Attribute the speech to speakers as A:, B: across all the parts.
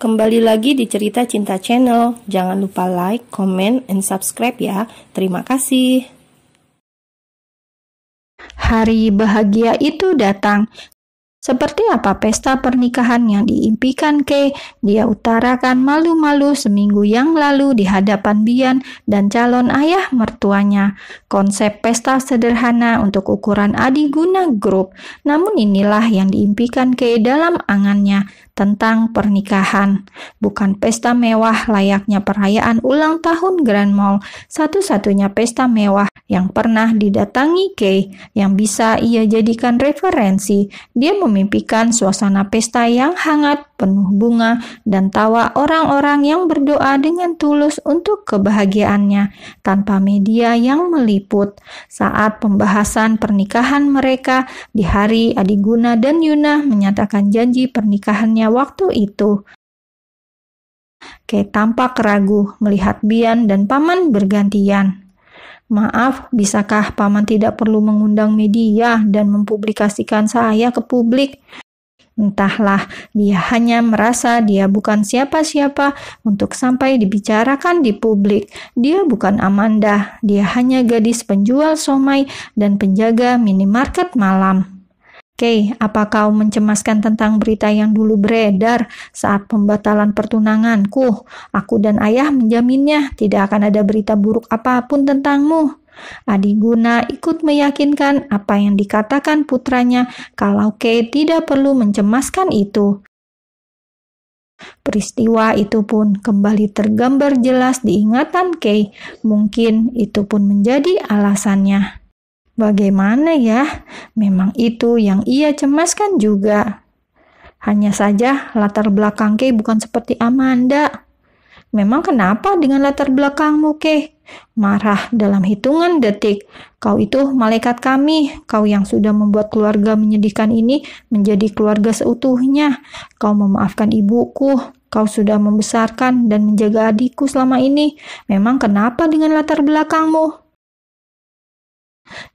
A: Kembali lagi di Cerita Cinta Channel. Jangan lupa like, comment, and subscribe ya. Terima kasih.
B: Hari bahagia itu datang. Seperti apa pesta pernikahan yang diimpikan Kay? Dia utarakan malu-malu seminggu yang lalu di hadapan Bian dan calon ayah mertuanya. Konsep pesta sederhana untuk ukuran Adiguna Group. Namun inilah yang diimpikan Kay dalam angannya tentang pernikahan. Bukan pesta mewah layaknya perayaan ulang tahun Grand Mall. Satu-satunya pesta mewah yang pernah didatangi Kay yang bisa ia jadikan referensi. Dia memimpikan suasana pesta yang hangat, penuh bunga, dan tawa orang-orang yang berdoa dengan tulus untuk kebahagiaannya, tanpa media yang meliput. Saat pembahasan pernikahan mereka, di hari Adiguna dan Yuna menyatakan janji pernikahannya waktu itu. Kay tampak ragu melihat Bian dan Paman bergantian. Maaf, bisakah Paman tidak perlu mengundang media dan mempublikasikan saya ke publik? Entahlah, dia hanya merasa dia bukan siapa-siapa untuk sampai dibicarakan di publik. Dia bukan Amanda, dia hanya gadis penjual somai dan penjaga minimarket malam. Kay, apa kau mencemaskan tentang berita yang dulu beredar saat pembatalan pertunanganku? Aku dan ayah menjaminnya tidak akan ada berita buruk apapun tentangmu. Adiguna ikut meyakinkan apa yang dikatakan putranya kalau Kay tidak perlu mencemaskan itu. Peristiwa itu pun kembali tergambar jelas di ingatan Kay. Mungkin itu pun menjadi alasannya. Bagaimana ya? Memang itu yang ia cemaskan juga. Hanya saja latar belakang Kay bukan seperti Amanda. Memang kenapa dengan latar belakangmu, Kay? Marah dalam hitungan detik. Kau itu malaikat kami. Kau yang sudah membuat keluarga menyedihkan ini menjadi keluarga seutuhnya. Kau memaafkan ibuku. Kau sudah membesarkan dan menjaga adikku selama ini. Memang kenapa dengan latar belakangmu?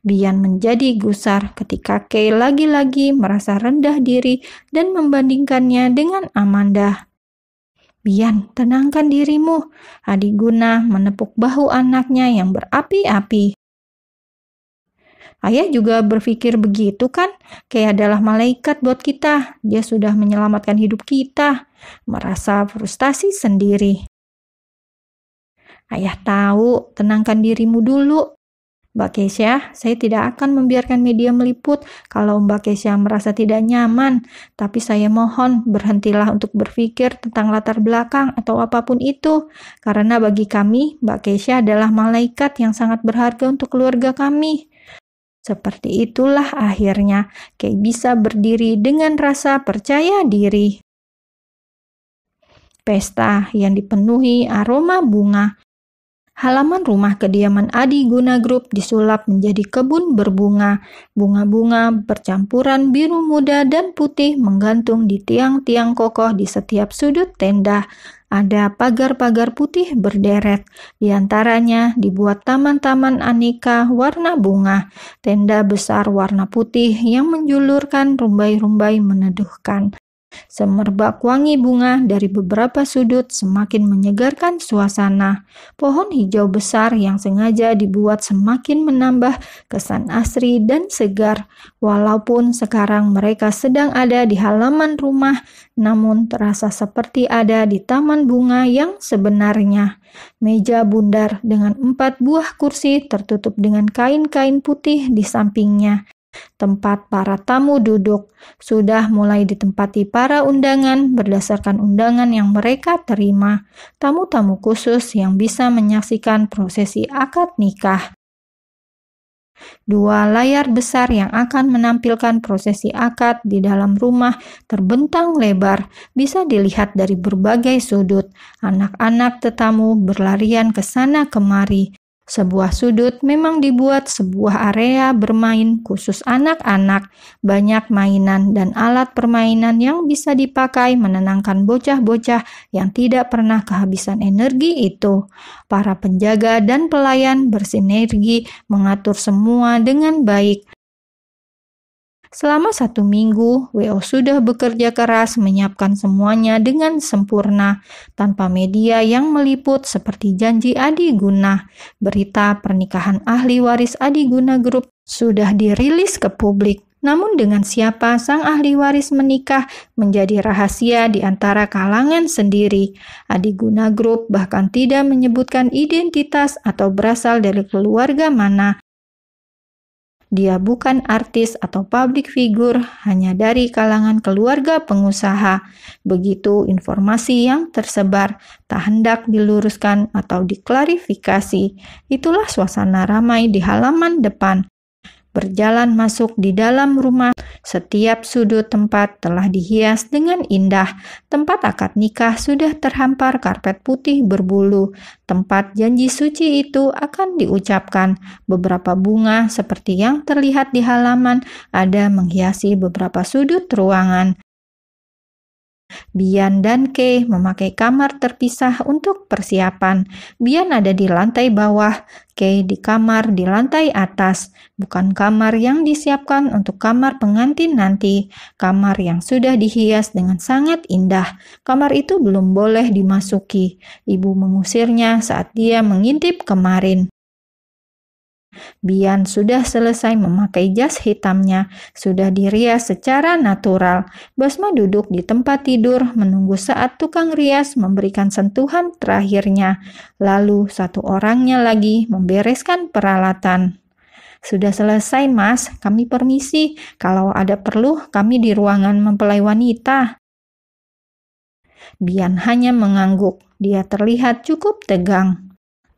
B: Bian menjadi gusar ketika Kay lagi-lagi merasa rendah diri dan membandingkannya dengan Amanda. Bian, tenangkan dirimu. Adiguna menepuk bahu anaknya yang berapi-api. Ayah juga berpikir begitu kan? Kay adalah malaikat buat kita. Dia sudah menyelamatkan hidup kita. Merasa frustasi sendiri. Ayah tahu, tenangkan dirimu dulu. Mbak Kesha, saya tidak akan membiarkan media meliput kalau Mbak Kesha merasa tidak nyaman. Tapi saya mohon berhentilah untuk berpikir tentang latar belakang atau apapun itu. Karena bagi kami, Mbak Kesha adalah malaikat yang sangat berharga untuk keluarga kami. Seperti itulah akhirnya Kay bisa berdiri dengan rasa percaya diri. Pesta yang dipenuhi aroma bunga. Halaman rumah kediaman Adiguna Group disulap menjadi kebun berbunga. Bunga-bunga bercampuran biru muda dan putih menggantung di tiang-tiang kokoh di setiap sudut tenda. Ada pagar-pagar putih berderet. Di antaranya dibuat taman-taman aneka warna bunga. Tenda besar warna putih yang menjulurkan rumbai-rumbai meneduhkan. Semerbak wangi bunga dari beberapa sudut semakin menyegarkan suasana. Pohon hijau besar yang sengaja dibuat semakin menambah kesan asri dan segar. Walaupun sekarang mereka sedang ada di halaman rumah, namun terasa seperti ada di taman bunga yang sebenarnya. Meja bundar dengan 4 buah kursi tertutup dengan kain-kain putih di sampingnya. Tempat para tamu duduk sudah mulai ditempati para undangan berdasarkan undangan yang mereka terima. Tamu-tamu khusus yang bisa menyaksikan prosesi akad nikah. 2 layar besar yang akan menampilkan prosesi akad di dalam rumah terbentang lebar, bisa dilihat dari berbagai sudut. Anak-anak tetamu berlarian ke sana kemari. Sebuah sudut memang dibuat sebuah area bermain khusus anak-anak. Banyak mainan dan alat permainan yang bisa dipakai menenangkan bocah-bocah yang tidak pernah kehabisan energi itu. Para penjaga dan pelayan bersinergi mengatur semua dengan baik. Selama 1 minggu, WO sudah bekerja keras menyiapkan semuanya dengan sempurna, tanpa media yang meliput seperti janji Adiguna. Berita pernikahan ahli waris Adiguna Group sudah dirilis ke publik. Namun dengan siapa sang ahli waris menikah menjadi rahasia di antara kalangan sendiri. Adiguna Group bahkan tidak menyebutkan identitas atau berasal dari keluarga mana. Dia bukan artis atau public figure, hanya dari kalangan keluarga pengusaha. Begitu informasi yang tersebar, tak hendak diluruskan atau diklarifikasi. Itulah suasana ramai di halaman depan. Berjalan masuk di dalam rumah, setiap sudut tempat telah dihias dengan indah. Tempat akad nikah sudah terhampar karpet putih berbulu. Tempat janji suci itu akan diucapkan. Beberapa bunga seperti yang terlihat di halaman ada menghiasi beberapa sudut ruangan. Bian dan Kay memakai kamar terpisah untuk persiapan. Bian ada di lantai bawah, Kay di kamar di lantai atas. Bukan kamar yang disiapkan untuk kamar pengantin nanti, kamar yang sudah dihias dengan sangat indah. Kamar itu belum boleh dimasuki. Ibu mengusirnya saat dia mengintip kemarin. Bian sudah selesai memakai jas hitamnya, sudah dirias secara natural. Basma duduk di tempat tidur menunggu saat tukang rias memberikan sentuhan terakhirnya. Lalu satu orangnya lagi membereskan peralatan. Sudah selesai, Mas. Kami permisi. Kalau ada perlu, kami di ruangan mempelai wanita. Bian hanya mengangguk. Dia terlihat cukup tegang.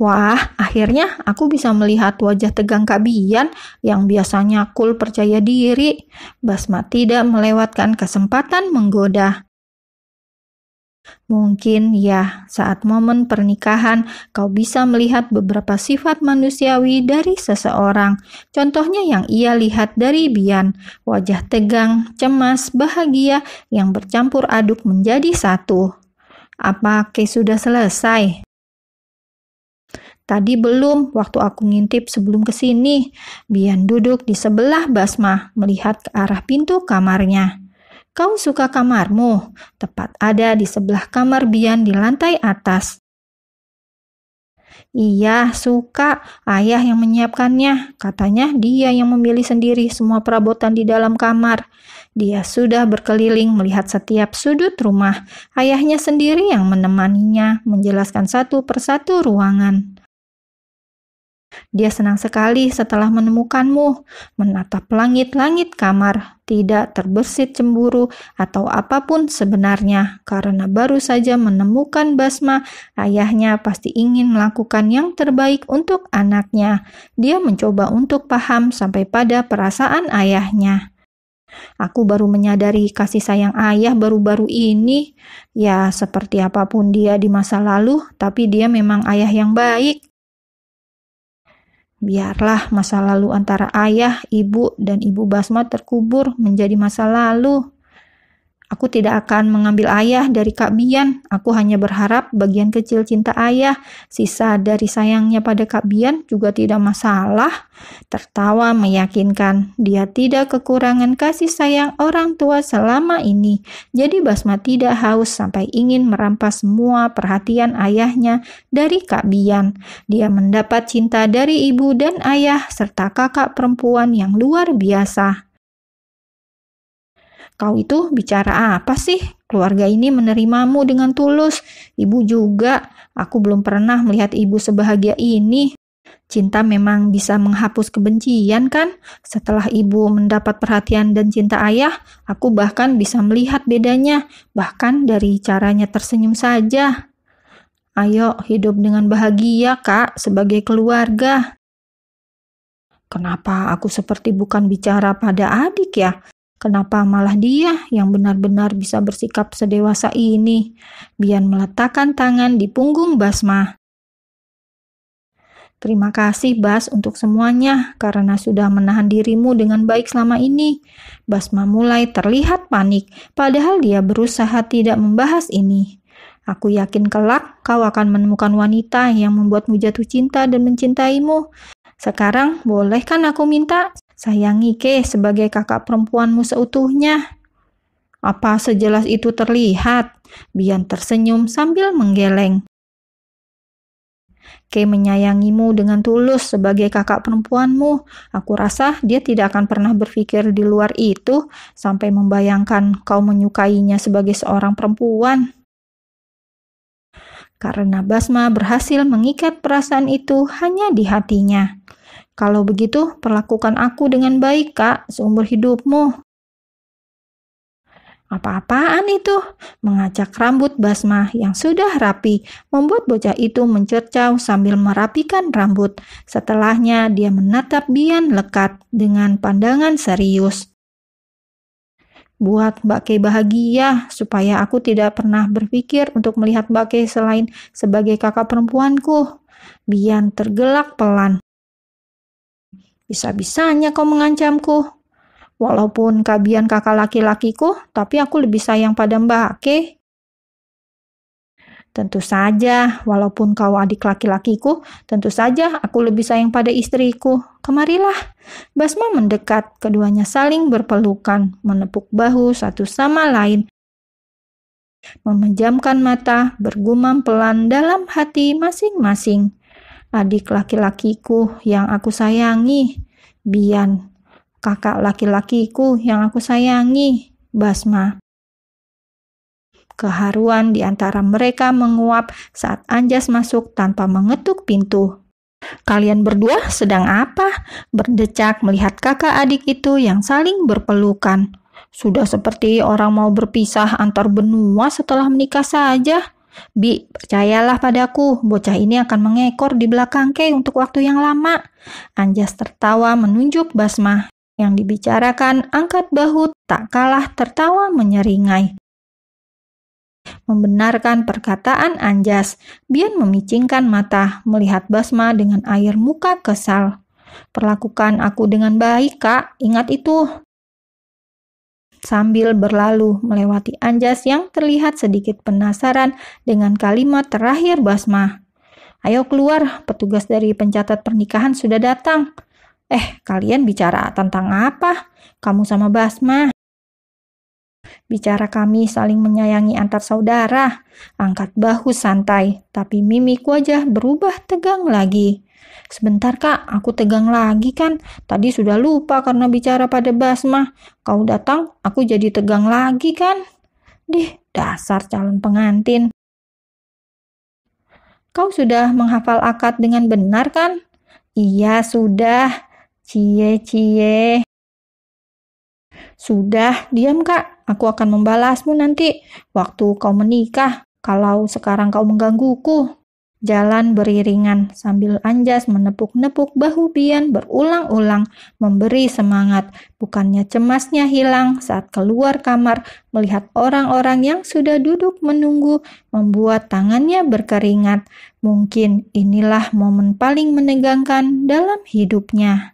B: Wah, akhirnya aku bisa melihat wajah tegang Kak Bian yang biasanya cool percaya diri. Basma tidak melewatkan kesempatan menggoda. Mungkin ya, saat momen pernikahan kau bisa melihat beberapa sifat manusiawi dari seseorang. Contohnya yang ia lihat dari Bian, wajah tegang, cemas, bahagia yang bercampur aduk menjadi satu. Apa Kay sudah selesai? Tadi belum, waktu aku ngintip sebelum kesini. Bian duduk di sebelah Basma, melihat ke arah pintu kamarnya. Kau suka kamarmu? Tepat ada di sebelah kamar Bian di lantai atas. Iya, suka. Ayah yang menyiapkannya. Katanya dia yang memilih sendiri semua perabotan di dalam kamar. Dia sudah berkeliling melihat setiap sudut rumah. Ayahnya sendiri yang menemaninya, menjelaskan satu persatu ruangan. Dia senang sekali setelah menemukanmu, menatap langit-langit kamar, tidak terbersit cemburu atau apapun sebenarnya, karena baru saja menemukan Basma, ayahnya pasti ingin melakukan yang terbaik untuk anaknya. Dia mencoba untuk paham sampai pada perasaan ayahnya. Aku baru menyadari kasih sayang ayah baru-baru ini. Ya, seperti apapun dia di masa lalu, tapi dia memang ayah yang baik. Biarlah masa lalu antara ayah, ibu, dan ibu Basma terkubur menjadi masa lalu. Aku tidak akan mengambil ayah dari Kak Bian. Aku hanya berharap bagian kecil cinta ayah, sisa dari sayangnya pada Kak Bian juga tidak masalah. Tertawa meyakinkan, dia tidak kekurangan kasih sayang orang tua selama ini. Jadi Basma tidak haus sampai ingin merampas semua perhatian ayahnya dari Kak Bian. Dia mendapat cinta dari ibu dan ayah serta kakak perempuan yang luar biasa. Kau itu bicara apa sih? Keluarga ini menerimamu dengan tulus. Ibu juga. Aku belum pernah melihat ibu sebahagia ini. Cinta memang bisa menghapus kebencian kan? Setelah ibu mendapat perhatian dan cinta ayah, aku bahkan bisa melihat bedanya. Bahkan dari caranya tersenyum saja. Ayo hidup dengan bahagia, Kak, sebagai keluarga. Kenapa aku seperti bukan bicara pada adik ya? Kenapa malah dia yang benar-benar bisa bersikap sedewasa ini? Bian meletakkan tangan di punggung Basma. Terima kasih Bas untuk semuanya karena sudah menahan dirimu dengan baik selama ini. Basma mulai terlihat panik, padahal dia berusaha tidak membahas ini. Aku yakin kelak kau akan menemukan wanita yang membuatmu jatuh cinta dan mencintaimu. Sekarang boleh kan aku minta? Sayangi Kay sebagai kakak perempuanmu seutuhnya. Apa sejelas itu terlihat? Bian tersenyum sambil menggeleng. Kay menyayangimu dengan tulus sebagai kakak perempuanmu. Aku rasa dia tidak akan pernah berpikir di luar itu sampai membayangkan kau menyukainya sebagai seorang perempuan. Karena Basma berhasil mengikat perasaan itu hanya di hatinya. Kalau begitu, perlakukan aku dengan baik, Kak, seumur hidupmu. Apa-apaan itu? Mengacak rambut Basma yang sudah rapi, membuat bocah itu mencercau sambil merapikan rambut. Setelahnya dia menatap Bian lekat dengan pandangan serius. Buat Mbak Kay bahagia, supaya aku tidak pernah berpikir untuk melihat Mbak Kay selain sebagai kakak perempuanku. Bian tergelak pelan. Bisa-bisanya kau mengancamku. Walaupun Kak Bian kakak laki-lakiku, tapi aku lebih sayang pada Mbak Kay. Tentu saja, walaupun kau adik laki-lakiku, tentu saja aku lebih sayang pada istriku. Kemarilah. Basma mendekat, keduanya saling berpelukan, menepuk bahu satu sama lain. Memejamkan mata, bergumam pelan dalam hati masing-masing. Adik laki-lakiku yang aku sayangi, Bian. Kakak laki-lakiku yang aku sayangi, Basma. Keharuan di antara mereka menguap saat Anjas masuk tanpa mengetuk pintu. Kalian berdua sedang apa? Berdecak melihat kakak adik itu yang saling berpelukan. Sudah seperti orang mau berpisah antar benua setelah menikah saja. Bi, percayalah padaku, bocah ini akan mengekor di belakang Kay untuk waktu yang lama. Anjas tertawa menunjuk Basma. Yang dibicarakan angkat bahu tak kalah tertawa menyeringai. Membenarkan perkataan Anjas, Bian memicingkan mata melihat Basma dengan air muka kesal. Perlakukan aku dengan baik, Kak, ingat itu. Sambil berlalu melewati Anjas yang terlihat sedikit penasaran dengan kalimat terakhir Basma. Ayo keluar, petugas dari pencatat pernikahan sudah datang. Kalian bicara tentang apa? Kamu sama Basma? Bicara kami saling menyayangi antar saudara. Angkat bahu santai, tapi mimik wajah berubah tegang lagi. Sebentar Kak, aku tegang lagi kan. Tadi sudah lupa karena bicara pada Basma. Kau datang, aku jadi tegang lagi kan. Dasar calon pengantin. Kau sudah menghafal akad dengan benar kan? Iya, sudah. Cie. Sudah, diam Kak. Aku akan membalasmu nanti waktu kau menikah, kalau sekarang kau menggangguku. Jalan beriringan sambil Anjas menepuk-nepuk bahu Bian berulang-ulang, memberi semangat. Bukannya cemasnya hilang saat keluar kamar melihat orang-orang yang sudah duduk menunggu, membuat tangannya berkeringat. Mungkin inilah momen paling menegangkan dalam hidupnya.